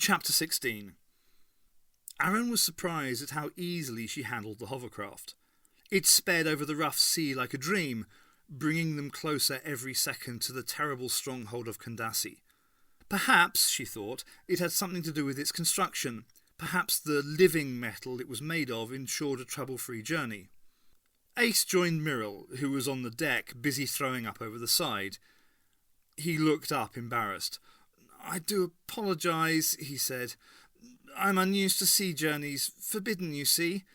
Chapter 16. Aaron was surprised at how easily she handled the hovercraft. It sped over the rough sea like a dream, bringing them closer every second to the terrible stronghold of Kandassi. Perhaps, she thought, it had something to do with its construction. Perhaps the living metal it was made of ensured a trouble-free journey. Ace joined Muriel, who was on the deck, busy throwing up over the side. He looked up, embarrassed. "I do apologise," he said. "I'm unused to sea journeys. Forbidden, you see."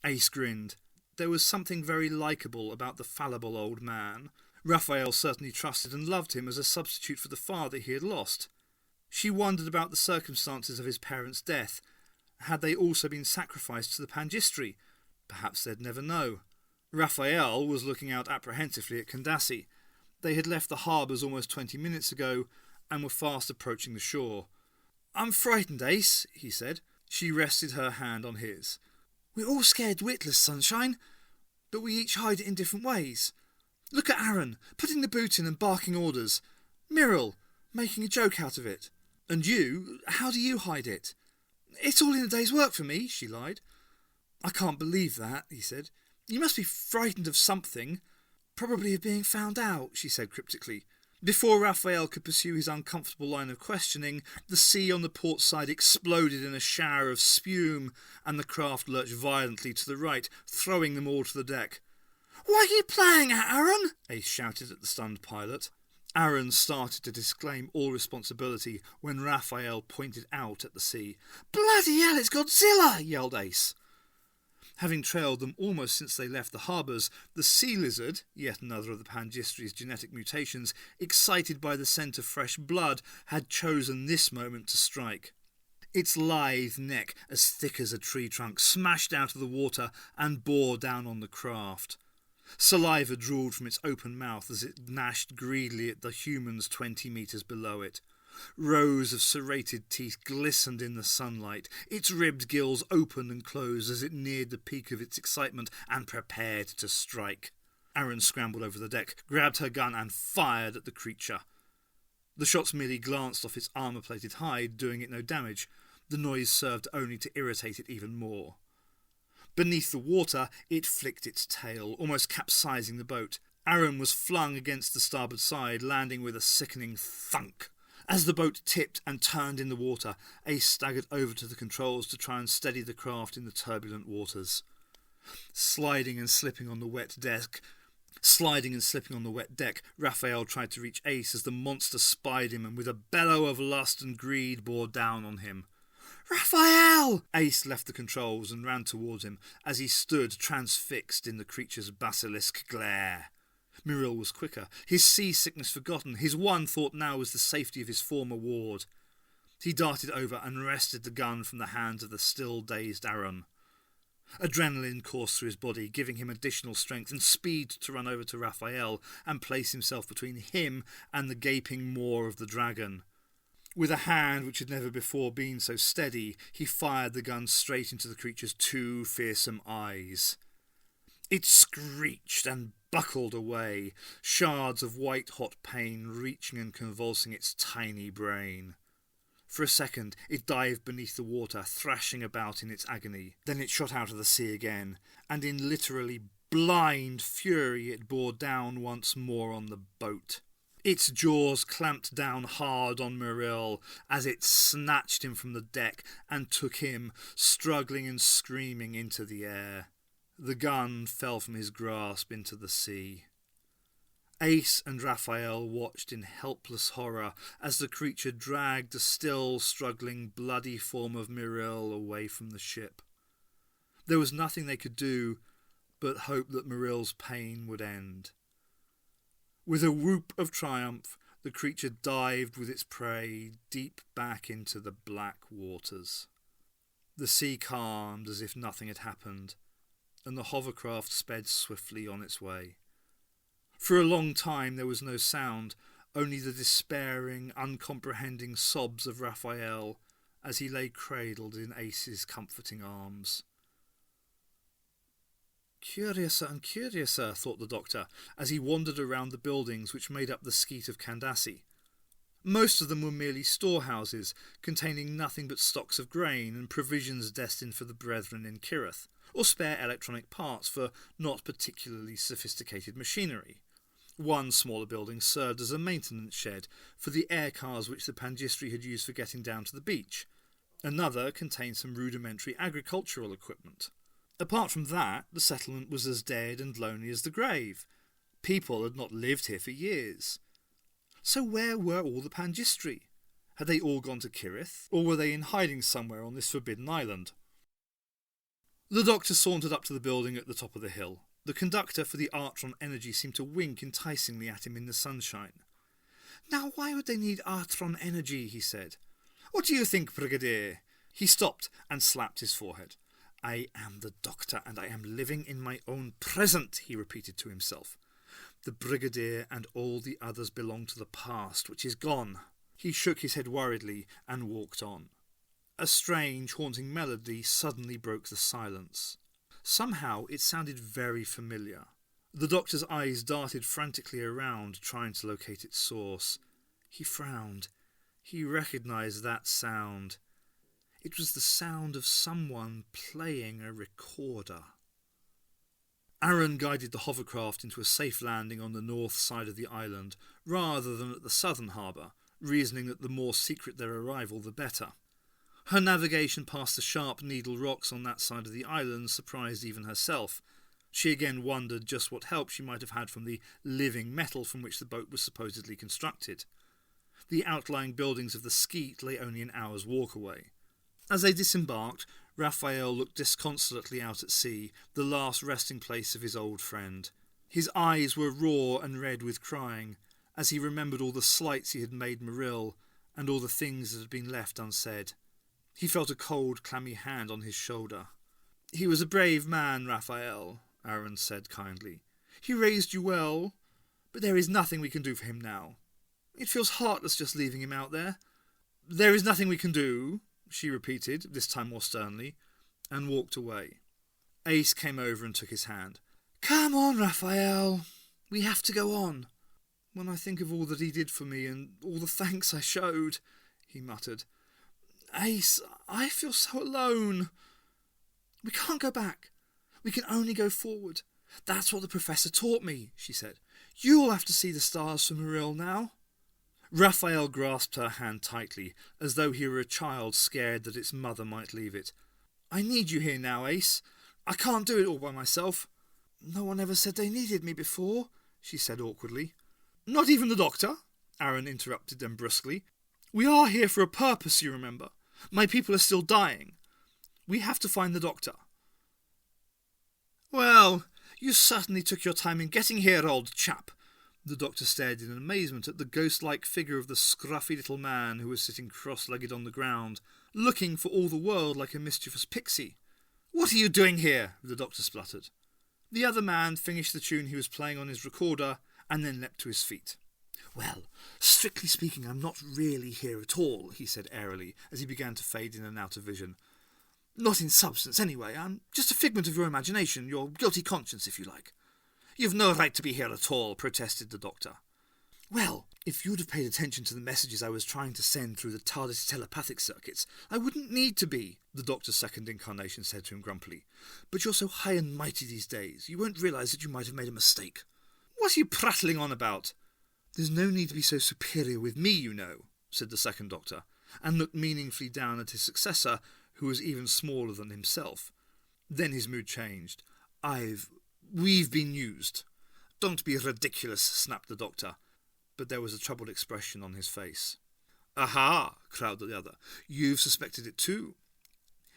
Ace grinned. There was something very likeable about the fallible old man. Raphael certainly trusted and loved him as a substitute for the father he had lost. She wondered about the circumstances of his parents' death. Had they also been sacrificed to the Pangistri? Perhaps they'd never know. Raphael was looking out apprehensively at Kandassi. They had left the harbours almost 20 minutes ago and were fast approaching the shore. "I'm frightened, Ace," he said. She rested her hand on his. "We're all scared witless, sunshine, but we each hide it in different ways. Look at Aaron, putting the boot in and barking orders. Muriel, making a joke out of it. And you, how do you hide it?" "It's all in a day's work for me," she lied. "I can't believe that," he said. "You must be frightened of something. Probably of being found out," she said cryptically. Before Raphael could pursue his uncomfortable line of questioning, the sea on the port side exploded in a shower of spume, and the craft lurched violently to the right, throwing them all to the deck. "What are you playing at, Aaron?" Ace shouted at the stunned pilot. Aaron started to disclaim all responsibility when Raphael pointed out at the sea. "Bloody hell, it's Godzilla!" yelled Ace. Having trailed them almost since they left the harbours, the sea lizard, yet another of the Pangistri's genetic mutations, excited by the scent of fresh blood, had chosen this moment to strike. Its lithe neck, as thick as a tree trunk, smashed out of the water and bore down on the craft. Saliva drooled from its open mouth as it gnashed greedily at the humans 20 metres below it. Rows of serrated teeth glistened in the sunlight. Its ribbed gills opened and closed as it neared the peak of its excitement and prepared to strike. Aaron scrambled over the deck, grabbed her gun and fired at the creature. The shots merely glanced off its armour-plated hide, doing it no damage. The noise served only to irritate it even more. Beneath the water, it flicked its tail, almost capsizing the boat. Aaron was flung against the starboard side, landing with a sickening thunk. As the boat tipped and turned in the water, Ace staggered over to the controls to try and steady the craft in the turbulent waters. Sliding and slipping on the wet deck, Raphael tried to reach Ace as the monster spied him and with a bellow of lust and greed bore down on him. "Raphael!" Ace left the controls and ran towards him as he stood transfixed in the creature's basilisk glare. Muriel was quicker, his seasickness forgotten. His one thought now was the safety of his former ward. He darted over and wrested the gun from the hands of the still dazed Aaron. Adrenaline coursed through his body, giving him additional strength and speed to run over to Raphael and place himself between him and the gaping maw of the dragon. With a hand which had never before been so steady, he fired the gun straight into the creature's 2 fearsome eyes. It screeched and buckled away, shards of white-hot pain reaching and convulsing its tiny brain. For a second it dived beneath the water, thrashing about in its agony. Then it shot out of the sea again, and in literally blind fury it bore down once more on the boat. Its jaws clamped down hard on Muriel as it snatched him from the deck and took him, struggling and screaming, into the air. The gun fell from his grasp into the sea. Ace and Raphael watched in helpless horror as the creature dragged the still struggling, bloody form of Muriel away from the ship. There was nothing they could do but hope that Muriel's pain would end. With a whoop of triumph, the creature dived with its prey deep back into the black waters. The sea calmed as if nothing had happened, and the hovercraft sped swiftly on its way. For a long time there was no sound, only the despairing, uncomprehending sobs of Raphael as he lay cradled in Ace's comforting arms. Curiouser and curiouser, thought the doctor, as he wandered around the buildings which made up the skeet of Kandassi. Most of them were merely storehouses, containing nothing but stocks of grain and provisions destined for the brethren in Kirith, or spare electronic parts for not particularly sophisticated machinery. One smaller building served as a maintenance shed for the air cars which the Pangistri had used for getting down to the beach. Another contained some rudimentary agricultural equipment. Apart from that, the settlement was as dead and lonely as the grave. People had not lived here for years. So where were all the Pangistri? Had they all gone to Kirith, or were they in hiding somewhere on this forbidden island? The doctor sauntered up to the building at the top of the hill. The conductor for the Artron Energy seemed to wink enticingly at him in the sunshine. "Now why would they need Artron Energy?" he said. "What do you think, Brigadier?" He stopped and slapped his forehead. "I am the doctor, and I am living in my own present," he repeated to himself. "The Brigadier and all the others belong to the past, which is gone." He shook his head worriedly and walked on. A strange, haunting melody suddenly broke the silence. Somehow it sounded very familiar. The doctor's eyes darted frantically around, trying to locate its source. He frowned. He recognized that sound. It was the sound of someone playing a recorder. Aaron guided the hovercraft into a safe landing on the north side of the island, rather than at the southern harbour, reasoning that the more secret their arrival, the better. Her navigation past the sharp needle rocks on that side of the island surprised even herself. She again wondered just what help she might have had from the living metal from which the boat was supposedly constructed. The outlying buildings of the skeet lay only an hour's walk away. As they disembarked, Raphael looked disconsolately out at sea, the last resting place of his old friend. His eyes were raw and red with crying, as he remembered all the slights he had made Maril, and all the things that had been left unsaid. He felt a cold, clammy hand on his shoulder. "He was a brave man, Raphael," Aaron said kindly. "He raised you well, but there is nothing we can do for him now. It feels heartless just leaving him out there." "There is nothing we can do," she repeated, this time more sternly, and walked away. Ace came over and took his hand. "Come on, Raphael. We have to go on." "When I think of all that he did for me and all the thanks I showed," he muttered. "Ace, I feel so alone." "We can't go back. We can only go forward. That's what the professor taught me," she said. "You'll have to see the stars for Maril now." Raphael grasped her hand tightly, as though he were a child scared that its mother might leave it. "I need you here now, Ace. I can't do it all by myself." "No one ever said they needed me before," she said awkwardly. "Not even the doctor?" Aaron interrupted them brusquely. "We are here for a purpose, you remember. My people are still dying. We have to find the doctor." "Well, you certainly took your time in getting here, old chap." The doctor stared in amazement at the ghost-like figure of the scruffy little man who was sitting cross-legged on the ground, looking for all the world like a mischievous pixie. "What are you doing here?" the doctor spluttered. The other man finished the tune he was playing on his recorder and then leapt to his feet. "Well, strictly speaking, I'm not really here at all," he said airily, as he began to fade in and out of vision. "Not in substance, anyway. I'm just a figment of your imagination, your guilty conscience, if you like." "You've no right to be here at all," protested the doctor. "Well, if you'd have paid attention to the messages I was trying to send through the TARDIS telepathic circuits, I wouldn't need to be," the doctor's second incarnation said to him grumpily. "But you're so high and mighty these days, you won't realise that you might have made a mistake." "What are you prattling on about?" "There's no need to be so superior with me, you know," said the second doctor, and looked meaningfully down at his successor, who was even smaller than himself. Then his mood changed. We've been used." "Don't be ridiculous," snapped the doctor, but there was a troubled expression on his face. "Aha!" crowed the other. "You've suspected it too.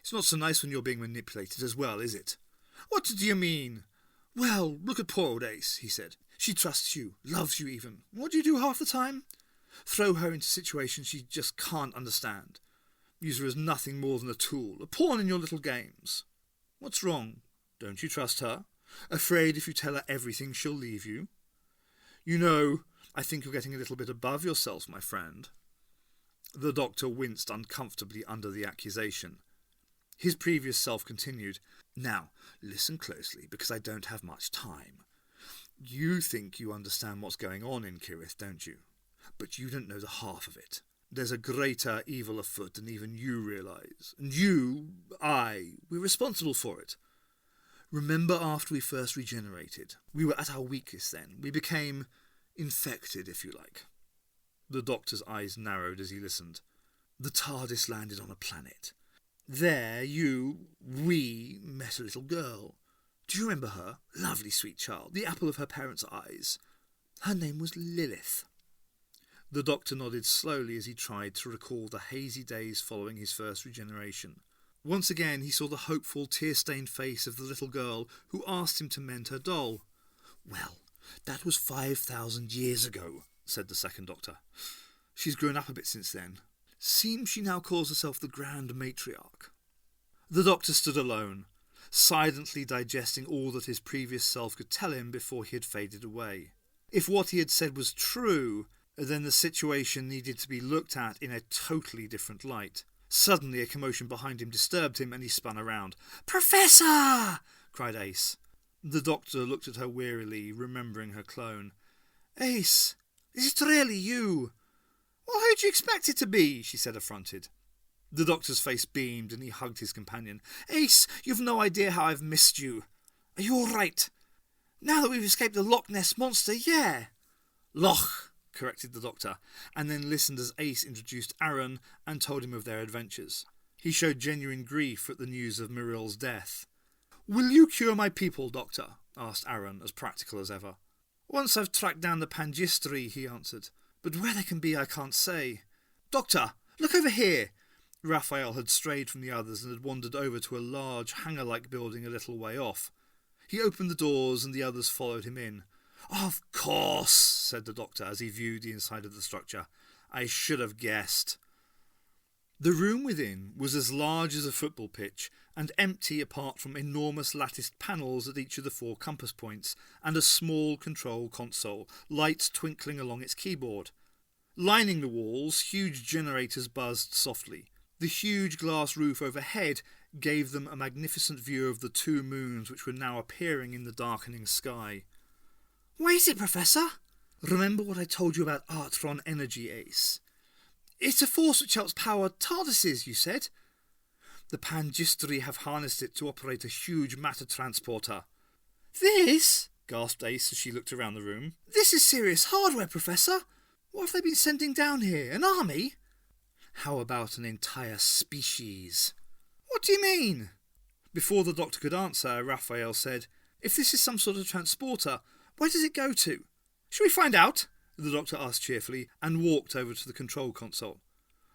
It's not so nice when you're being manipulated as well, is it?" "What do you mean?" "Well, look at poor old Ace," he said. "She trusts you, loves you even. What do you do half the time? Throw her into situations she just can't understand. Use her as nothing more than a tool, a pawn in your little games. What's wrong? Don't you trust her? Afraid if you tell her everything she'll leave you? You know, I think you're getting a little bit above yourself, my friend." The doctor winced uncomfortably under the accusation. His previous self continued. "Now, listen closely, because I don't have much time. You think you understand what's going on in Kirith, don't you? But you don't know the half of it. There's a greater evil afoot than even you realise. And we're responsible for it. Remember after we first regenerated? We were at our weakest then. We became infected, if you like. The Doctor's eyes narrowed as he listened. The TARDIS landed on a planet. There, we met a little girl. Do you remember her? Lovely sweet child, the apple of her parents' eyes. Her name was Lilith. The Doctor nodded slowly as he tried to recall the hazy days following his first regeneration. Once again he saw the hopeful, tear-stained face of the little girl who asked him to mend her doll. Well, that was 5,000 years ago, said the second Doctor. She's grown up a bit since then. Seems she now calls herself the Grand Matriarch. The Doctor stood alone, silently digesting all that his previous self could tell him before he had faded away. If what he had said was true, then the situation needed to be looked at in a totally different light. Suddenly a commotion behind him disturbed him and he spun around. "Professor!" cried Ace. The Doctor looked at her wearily, remembering her clone. "Ace, is it really you?" "Well, who'd you expect it to be?" she said, affronted. The Doctor's face beamed and he hugged his companion. "Ace, you've no idea how I've missed you. Are you all right? Now that we've escaped the Loch Ness monster, yeah." "Loch," corrected the Doctor, and then listened as Ace introduced Aaron and told him of their adventures. He showed genuine grief at the news of Miril's death. "Will you cure my people, Doctor?" asked Aaron, as practical as ever. "Once I've tracked down the Pangistri," he answered. "But where they can be I can't say." "Doctor, look over here!" Raphael had strayed from the others and had wandered over to a large hangar-like building a little way off. He opened the doors and the others followed him in. "Of course," said the Doctor as he viewed the inside of the structure. "I should have guessed." The room within was as large as a football pitch and empty apart from enormous latticed panels at each of the 4 compass points and a small control console, lights twinkling along its keyboard. Lining the walls, huge generators buzzed softly. The huge glass roof overhead gave them a magnificent view of the 2 moons which were now appearing in the darkening sky. "What is it, Professor?" "Remember what I told you about Artron energy, Ace? It's a force which helps power TARDISes, you said." "The Pangistri have harnessed it to operate a huge matter transporter." "This?" gasped Ace as she looked around the room. "This is serious hardware, Professor. What have they been sending down here? An army?" "How about an entire species?" "What do you mean?" Before the Doctor could answer, Raphael said, "If this is some sort of transporter, where does it go to?" "Shall we find out?" the Doctor asked cheerfully, and walked over to the control console.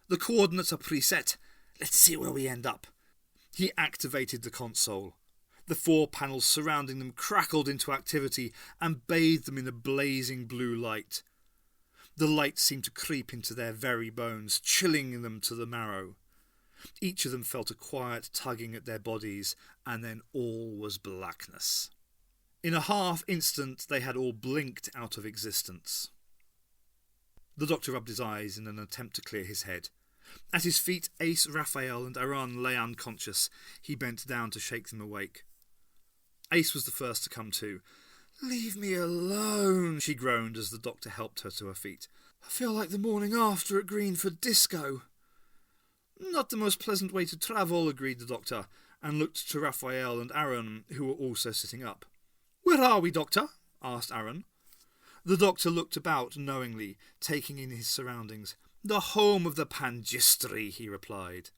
"The coordinates are preset. Let's see where we end up." He activated the console. The 4 panels surrounding them crackled into activity and bathed them in a blazing blue light. The light seemed to creep into their very bones, chilling them to the marrow. Each of them felt a quiet tugging at their bodies, and then all was blackness. In a half instant they had all blinked out of existence. The Doctor rubbed his eyes in an attempt to clear his head. At his feet, Ace, Raphael and Aaron lay unconscious. He bent down to shake them awake. Ace was the first to come to. "Leave me alone," she groaned as the Doctor helped her to her feet. "I feel like the morning after at Greenford Disco." "Not the most pleasant way to travel," agreed the Doctor, and looked to Raphael and Aaron, who were also sitting up. "Where are we, Doctor?" asked Aaron. The Doctor looked about knowingly, taking in his surroundings. "The home of the Pangistri," he replied.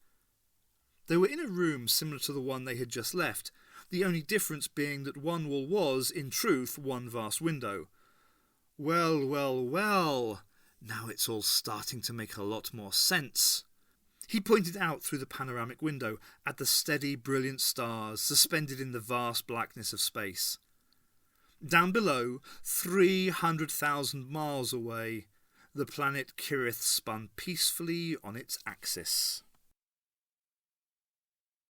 They were in a room similar to the one they had just left, the only difference being that one wall was, in truth, one vast window. Well, well, well, now it's all starting to make a lot more sense. He pointed out through the panoramic window at the steady, brilliant stars suspended in the vast blackness of space. Down below, 300,000 miles away, the planet Kirith spun peacefully on its axis.